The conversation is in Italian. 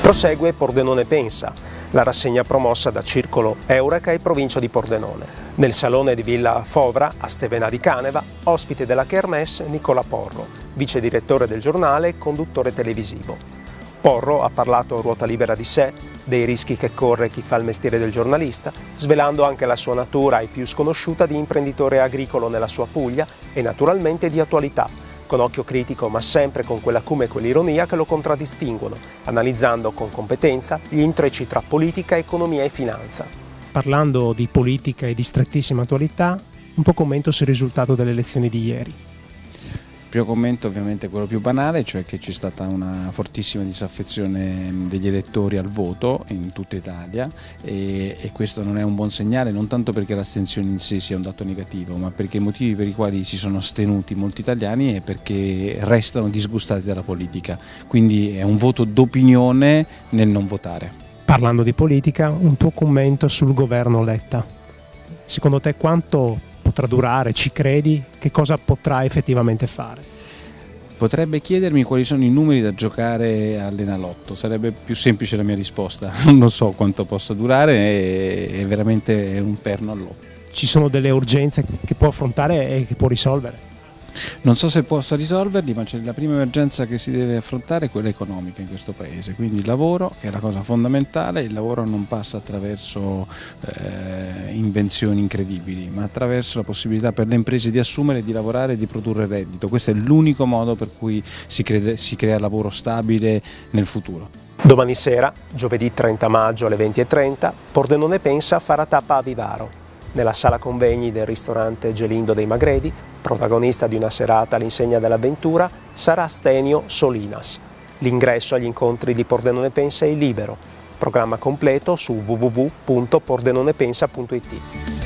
Prosegue Pordenone Pensa, la rassegna promossa da Circolo Eureka e Provincia di Pordenone. Nel salone di Villa Fovra, a Stevena di Caneva, ospite della Kermesse Nicola Porro, vice direttore del giornale e conduttore televisivo. Porro ha parlato a ruota libera di sé, dei rischi che corre chi fa il mestiere del giornalista, svelando anche la sua natura ai più sconosciuta di imprenditore agricolo nella sua Puglia e naturalmente di attualità, con occhio critico ma sempre con quell'acume e quell'ironia che lo contraddistinguono, analizzando con competenza gli intrecci tra politica, economia e finanza. Parlando di politica e di strettissima attualità, un po' commento sul risultato delle elezioni di ieri. Il primo commento ovviamente è quello più banale, cioè che c'è stata una fortissima disaffezione degli elettori al voto in tutta Italia e questo non è un buon segnale, non tanto perché l'astensione in sé sia un dato negativo, ma perché i motivi per i quali si sono astenuti molti italiani è perché restano disgustati dalla politica, quindi è un voto d'opinione nel non votare. Parlando di politica, un tuo commento sul governo Letta. Secondo te quanto potrà durare, ci credi, che cosa potrà effettivamente fare? Potrebbe chiedermi quali sono i numeri da giocare all'Enalotto, sarebbe più semplice la mia risposta, non lo so quanto possa durare, è veramente un perno all'otto. Ci sono delle urgenze che può affrontare e che può risolvere? Non so se possa risolverli, ma la prima emergenza che si deve affrontare è quella economica in questo paese, quindi il lavoro è la cosa fondamentale. Il lavoro non passa attraverso invenzioni incredibili, ma attraverso la possibilità per le imprese di assumere, di lavorare e di produrre reddito. Questo è l'unico modo per cui si crea lavoro stabile nel futuro. Domani sera, giovedì 30 maggio alle 20:30, Pordenone Pensa farà tappa a Vivaro. Nella sala convegni del ristorante Gelindo dei Magredi, protagonista di una serata all'insegna dell'avventura, sarà Stenio Solinas. L'ingresso agli incontri di Pordenone Pensa è libero. Programma completo su www.pordenonepensa.it.